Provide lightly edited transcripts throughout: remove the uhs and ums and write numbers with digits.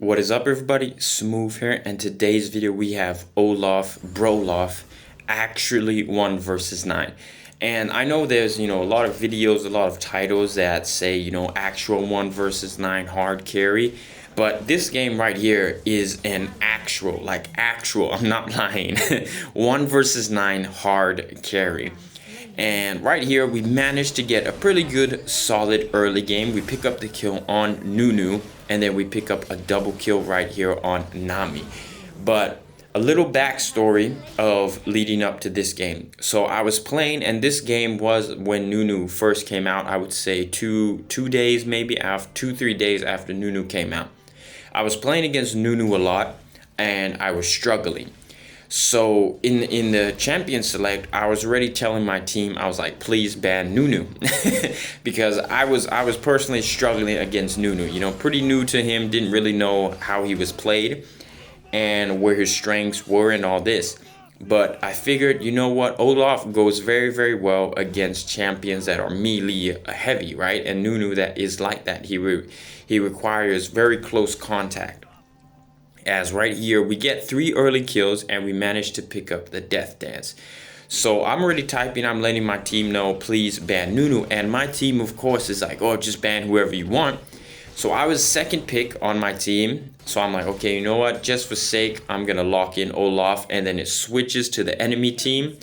What is up, everybody? Smooth here, and today's video we have Olaf, Brolaf, actually 1 versus 9. And I know there's, a lot of videos, a lot of titles that say, actual 1 versus 9 hard carry. But this game right here is an actual, I'm not lying, 1 versus 9 hard carry. And right here, we managed to get a pretty good, solid early game. We pick up the kill on Nunu, and then we pick up a double kill right here on Nami. But a little backstory of leading up to this game. So I was playing, and this game was when Nunu first came out. I would say two days, maybe after 2-3 days after Nunu came out. I was playing against Nunu a lot, and I was struggling. So in the champion select, I was already telling my team, I was like, please ban Nunu. Because I was personally struggling against Nunu. Pretty new to him, didn't really know how he was played and where his strengths were and all this. But I figured, you know what, Olaf goes very, very well against champions that are melee heavy, right? And Nunu that is like that. He requires very close contact. As right here, we get 3 early kills and we manage to pick up the death dance. So I'm already typing, I'm letting my team know, please ban Nunu. And my team, of course, is like, oh, just ban whoever you want. So I was second pick on my team. So I'm like, okay, you know what? Just for sake, I'm going to lock in Olaf. And then it switches to the enemy team.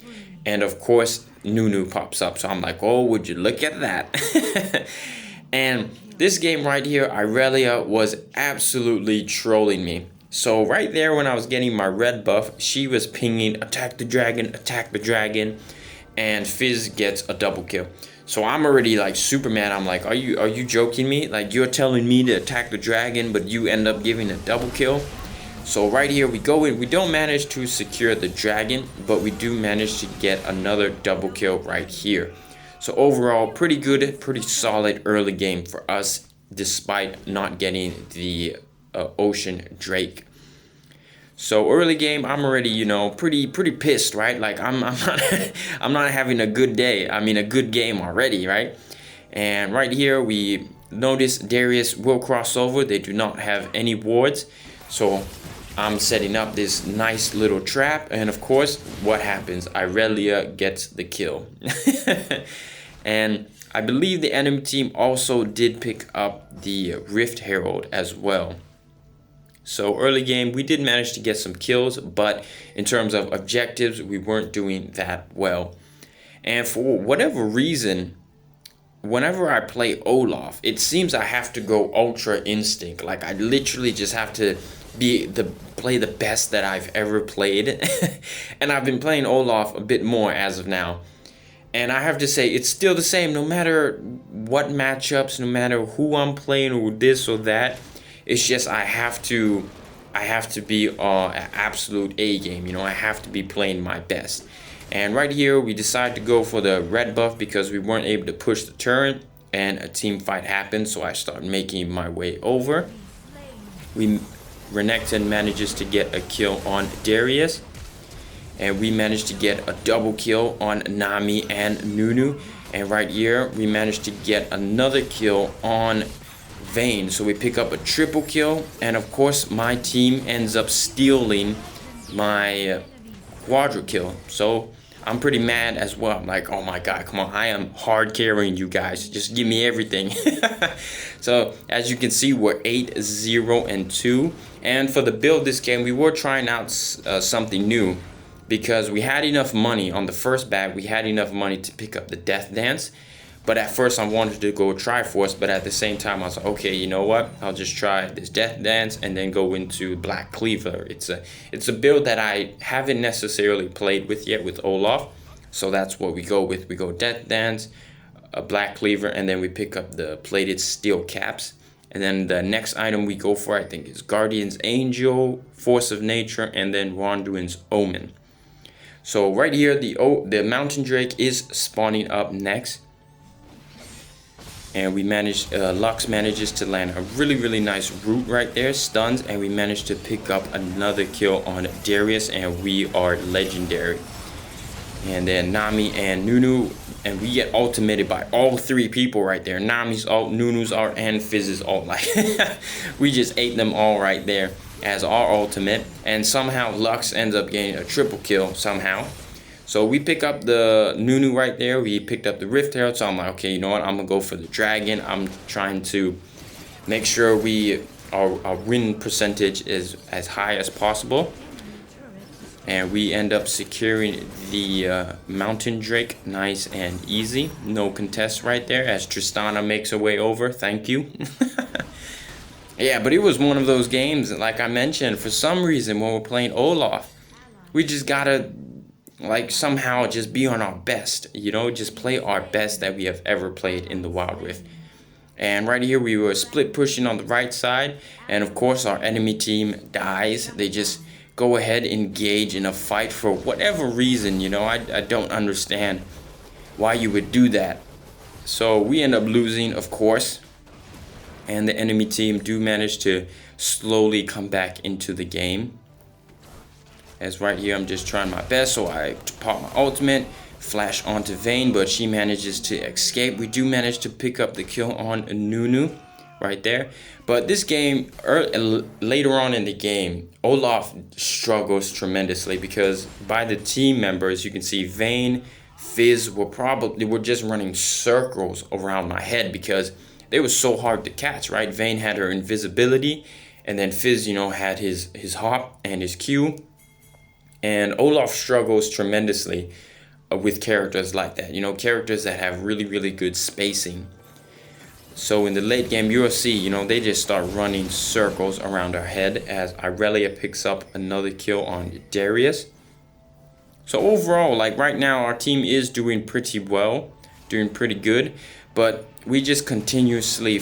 And of course, Nunu pops up. So I'm like, oh, would you look at that? And this game right here, Irelia was absolutely trolling me. So right there when I was getting my red buff, she was pinging, attack the dragon, and Fizz gets a double kill. So I'm already like super mad. I'm like, are you joking me? Like, you're telling me to attack the dragon, but you end up giving a double kill? So right here we go in. We don't manage to secure the dragon, but we do manage to get another double kill right here. So overall, pretty good, pretty solid early game for us, despite not getting the Ocean Drake. So early game, I'm already, pretty pissed, right? Like I'm not I'm not having a good day. I mean, a good game already, right? And right here we notice Darius will cross over. They do not have any wards, so I'm setting up this nice little trap, and of course, what happens? Irelia gets the kill. And I believe the enemy team also did pick up the Rift Herald as well. So early game, we did manage to get some kills, but in terms of objectives, we weren't doing that well. And for whatever reason, whenever I play Olaf, it seems I have to go Ultra Instinct. Like, I literally just have to play the best that I've ever played. And I've been playing Olaf a bit more as of now. And I have to say, it's still the same, no matter what matchups, no matter who I'm playing or this or that. It's just I have to be an absolute A game. I have to be playing my best. And right here, we decided to go for the red buff because we weren't able to push the turret, and a team fight happened. So I started making my way over. Renekton manages to get a kill on Darius. And we managed to get a double kill on Nami and Nunu. And right here, we managed to get another kill on Vayne. So we pick up a triple kill. And of course, my team ends up stealing my quadra kill. So I'm pretty mad as well. I'm like, oh my god, come on. I am hard carrying you guys. Just give me everything. So as you can see, we're 8-0-2. And for the build this game, we were trying out something new. Because we had enough money on the first bag, we had enough money to pick up the Death Dance. But at first I wanted to go Triforce, but at the same time I was like, okay, you know what? I'll just try this Death Dance and then go into Black Cleaver. It's a build that I haven't necessarily played with yet with Olaf. So that's what we go with. We go Death Dance, a Black Cleaver, and then we pick up the Plated Steel Caps. And then the next item we go for, I think, is Guardian's Angel, Force of Nature, and then Ronduin's Omen. So right here, the Mountain Drake is spawning up next. And we Lux manages to land a really nice root right there, stuns, and we managed to pick up another kill on Darius, and we are legendary. And then Nami and Nunu, and we get ultimated by all three people right there. Nami's ult, Nunu's ult, and Fizz's ult. Like, we just ate them all right there as our ultimate. And somehow Lux ends up getting a triple kill somehow. So we pick up the Nunu right there. We picked up the Rift Herald. So I'm like, okay, you know what? I'm going to go for the Dragon. I'm trying to make sure our win percentage is as high as possible. And we end up securing the Mountain Drake, nice and easy. No contest right there as Tristana makes her way over. Thank you. Yeah, but it was one of those games, like I mentioned, for some reason when we're playing Olaf, we just gotta, like, somehow just be on our best, you know, just play our best that we have ever played in the Wild Rift. And right here we were split pushing on the right side, and of course our enemy team dies. They just go ahead, engage in a fight for whatever reason, you know. I don't understand why you would do that. So we end up losing, of course, and the enemy team do manage to slowly come back into the game. As right here I'm just trying my best, so I pop my ultimate, flash onto Vayne, but she manages to escape. We do manage to pick up the kill on Nunu right there. But this game, later on in the game, Olaf struggles tremendously because by the team members, you can see Vayne, Fizz were just running circles around my head because they were so hard to catch, right? Vayne had her invisibility, and then Fizz, you know, had his hop and his Q. And Olaf struggles tremendously with characters like that, you know, characters that have really, really good spacing. So in the late game, you'll see, you know, they just start running circles around our head as Irelia picks up another kill on Darius. So overall, like right now, our team is doing pretty well, doing pretty good, but we just continuously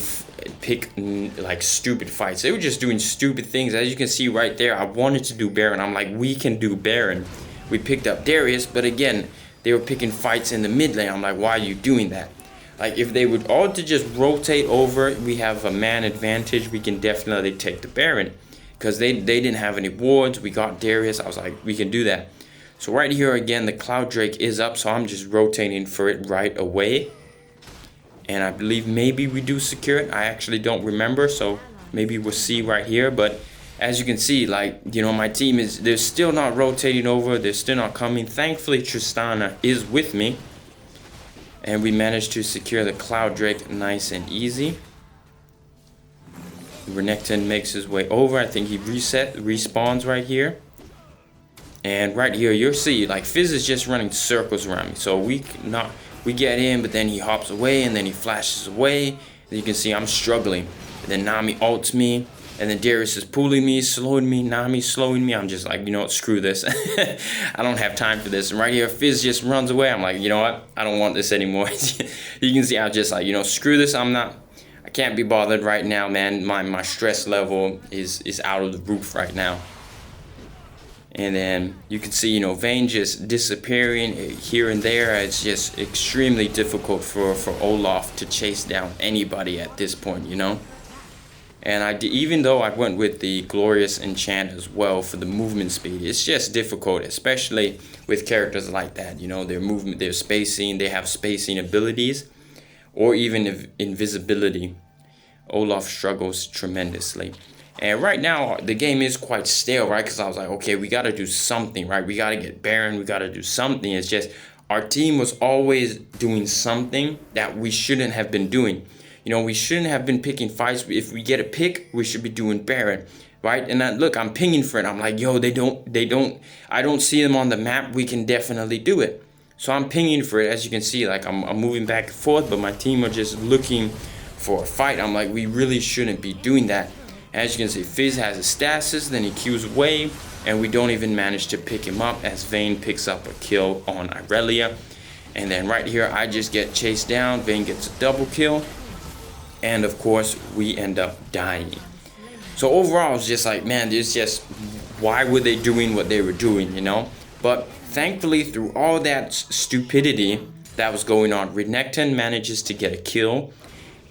pick like stupid fights. They were just doing stupid things. As you can see right there, I wanted to do Baron. I'm like, we can do Baron. We picked up Darius, but again, they were picking fights in the mid lane. I'm like, why are you doing that? Like, if they would all to just rotate over, we have a man advantage, we can definitely take the Baron. Because they didn't have any wards, we got Darius, I was like, we can do that. So right here again, the Cloud Drake is up, so I'm just rotating for it right away. And I believe maybe we do secure it. I actually don't remember, so maybe we'll see right here. But as you can see, like, you know, my team they're still not rotating over, they're still not coming. Thankfully, Tristana is with me. And we managed to secure the Cloud Drake nice and easy. Renekton makes his way over. I think he respawns right here. And right here, you'll see, like, Fizz is just running circles around me. So we get in, but then he hops away, and then he flashes away. And you can see I'm struggling. And then Nami ults me. And then Darius is pulling me, slowing me, Nami slowing me. I'm just like, you know what, screw this. I don't have time for this. And right here, Fizz just runs away. I'm like, you know what, I don't want this anymore. You can see I'm just like, you know, screw this. I can't be bothered right now, man. My stress level is out of the roof right now. And then you can see, you know, Vayne just disappearing here and there. It's just extremely difficult for Olaf to chase down anybody at this point, you know. And even though I went with the Glorious Enchant as well for the movement speed, it's just difficult, especially with characters like that. You know, their movement, their spacing, they have spacing abilities, or even invisibility. Olaf struggles tremendously. And right now, the game is quite stale, right? Because I was like, okay, we got to do something, right? We got to get Baron, we got to do something. It's just our team was always doing something that we shouldn't have been doing. You know, we shouldn't have been picking fights. If we get a pick, we should be doing Baron, right? And look, I'm pinging for it. I'm like, yo, I don't see them on the map. We can definitely do it. So I'm pinging for it. As you can see, like I'm moving back and forth, but my team are just looking for a fight. I'm like, we really shouldn't be doing that. As you can see, Fizz has a stasis, then he queues away, and we don't even manage to pick him up as Vayne picks up a kill on Irelia. And then right here, I just get chased down. Vayne gets a double kill. And of course, we end up dying. So overall, it's just like, man, it's just, why were they doing what they were doing, you know? But thankfully, through all that stupidity that was going on, Renekton manages to get a kill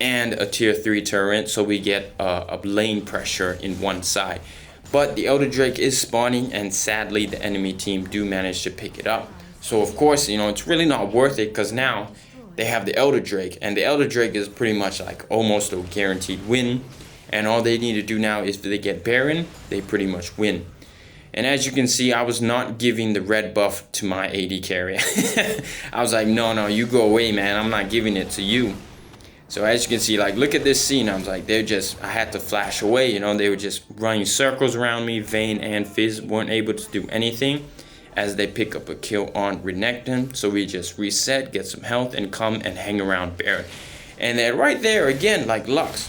and a tier 3 turret, so we get a lane pressure in one side. But the Elder Drake is spawning, and sadly, the enemy team do manage to pick it up. So of course, you know, it's really not worth it because now they have the Elder Drake, and the Elder Drake is pretty much like almost a guaranteed win. And all they need to do now is if they get Baron, they pretty much win. And as you can see, I was not giving the red buff to my AD carry. I was like, no, you go away, man. I'm not giving it to you. So as you can see, like, look at this scene. I was like, I had to flash away, you know. They were just running circles around me. Vayne and Fizz weren't able to do anything as they pick up a kill on Renekton. So we just reset, get some health, and come and hang around Baron. And then right there, again, like Lux.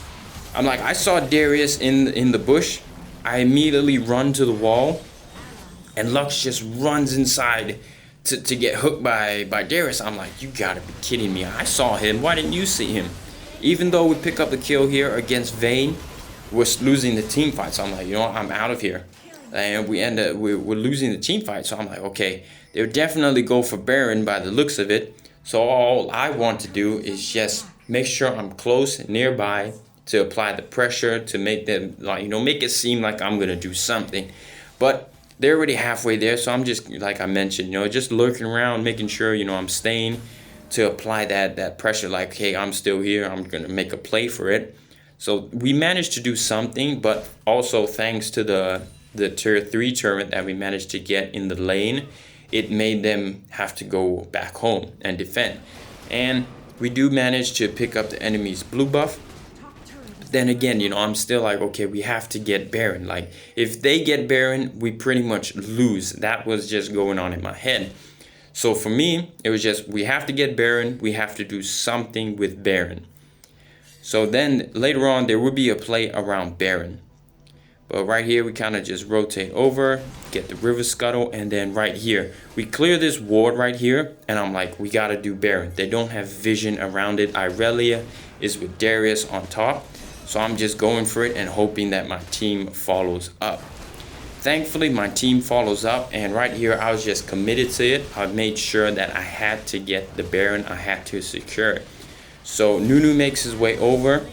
I'm like, I saw Darius in the bush. I immediately run to the wall. And Lux just runs inside to get hooked by Darius. I'm like, you gotta be kidding me. I saw him. Why didn't you see him? Even though we pick up the kill here against Vayne, we're losing the team fight. So I'm like, you know what? I'm out of here. And we're losing the team fight. So I'm like, okay, they'll definitely go for Baron by the looks of it. So all I want to do is just make sure I'm close, nearby, to apply the pressure, to make them, like, you know, make it seem like I'm gonna do something. But they're already halfway there, so I'm just, like I mentioned, you know, just lurking around, making sure, you know, I'm staying to apply that pressure, like, hey, I'm still here, I'm gonna make a play for it. So we managed to do something, but also thanks to the tier 3 turret that we managed to get in the lane, it made them have to go back home and defend. And we do manage to pick up the enemy's blue buff. Then again, you know, I'm still like, okay, we have to get Baron. Like, if they get Baron, we pretty much lose. That was just going on in my head. So for me, it was just, we have to get Baron. We have to do something with Baron. So then later on, there would be a play around Baron. But right here, we kind of just rotate over, get the River Scuttle, and then right here, we clear this ward right here, and I'm like, we got to do Baron. They don't have vision around it. Irelia is with Darius on top. So I'm just going for it and hoping that my team follows up. Thankfully, my team follows up, and right here, I was just committed to it. I made sure that I had to get the Baron. I had to secure it. So Nunu makes his way over,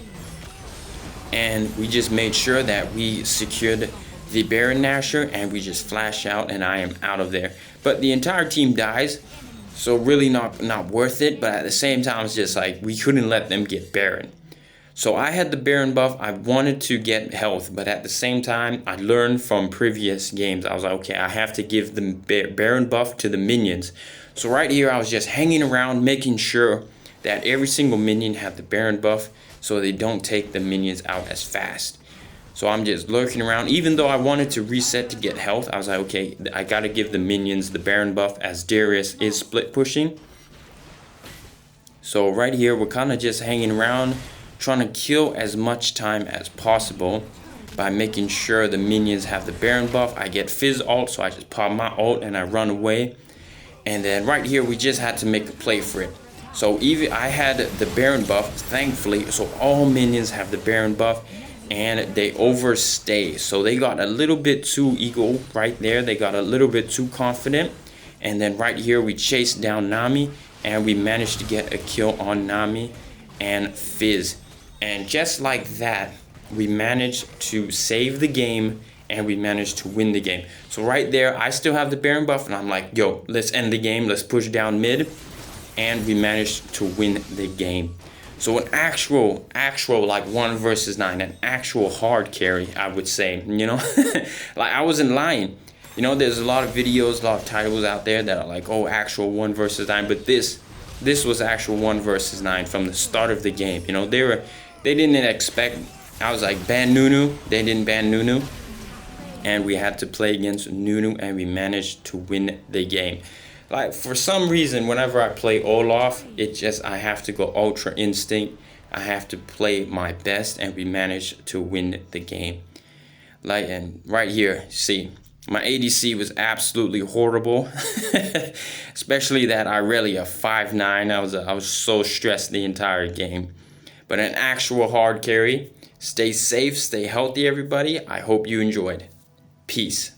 and we just made sure that we secured the Baron Nasher, and we just flash out, and I am out of there. But the entire team dies, so really not worth it. But at the same time, it's just like we couldn't let them get Baron. So I had the Baron buff. I wanted to get health, but at the same time, I learned from previous games. I was like, okay, I have to give the Baron buff to the minions. So right here, I was just hanging around, making sure that every single minion had the Baron buff so they don't take the minions out as fast. So I'm just lurking around. Even though I wanted to reset to get health, I was like, okay, I got to give the minions the Baron buff as Darius is split pushing. So right here, we're kind of just hanging around, trying to kill as much time as possible by making sure the minions have the Baron buff. I get Fizz ult, so I just pop my ult and I run away. And then right here, we just had to make a play for it. So even I had the Baron buff, thankfully, so all minions have the Baron buff, and they overstay. So they got a little bit too ego right there. They got a little bit too confident. And then right here, we chased down Nami, and we managed to get a kill on Nami and Fizz. And just like that, we managed to save the game, and we managed to win the game. So right there, I still have the Baron buff, and I'm like, yo, let's end the game. Let's push down mid. And we managed to win the game. So an actual like 1 versus 9, an actual hard carry, I would say, you know. Like, I wasn't lying. You know, there's a lot of videos, a lot of titles out there that are like, oh, actual 1 versus 9. But this was actual 1 versus 9 from the start of the game. You know, they didn't expect, I was like, ban Nunu. They didn't ban Nunu. And we had to play against Nunu, and we managed to win the game. Like, for some reason, whenever I play Olaf, I have to go Ultra Instinct. I have to play my best, and we managed to win the game. Like, and right here, see, my ADC was absolutely horrible. Especially that Irelia 5'9". I was so stressed the entire game. But an actual hard carry. Stay safe, stay healthy, everybody. I hope you enjoyed. Peace.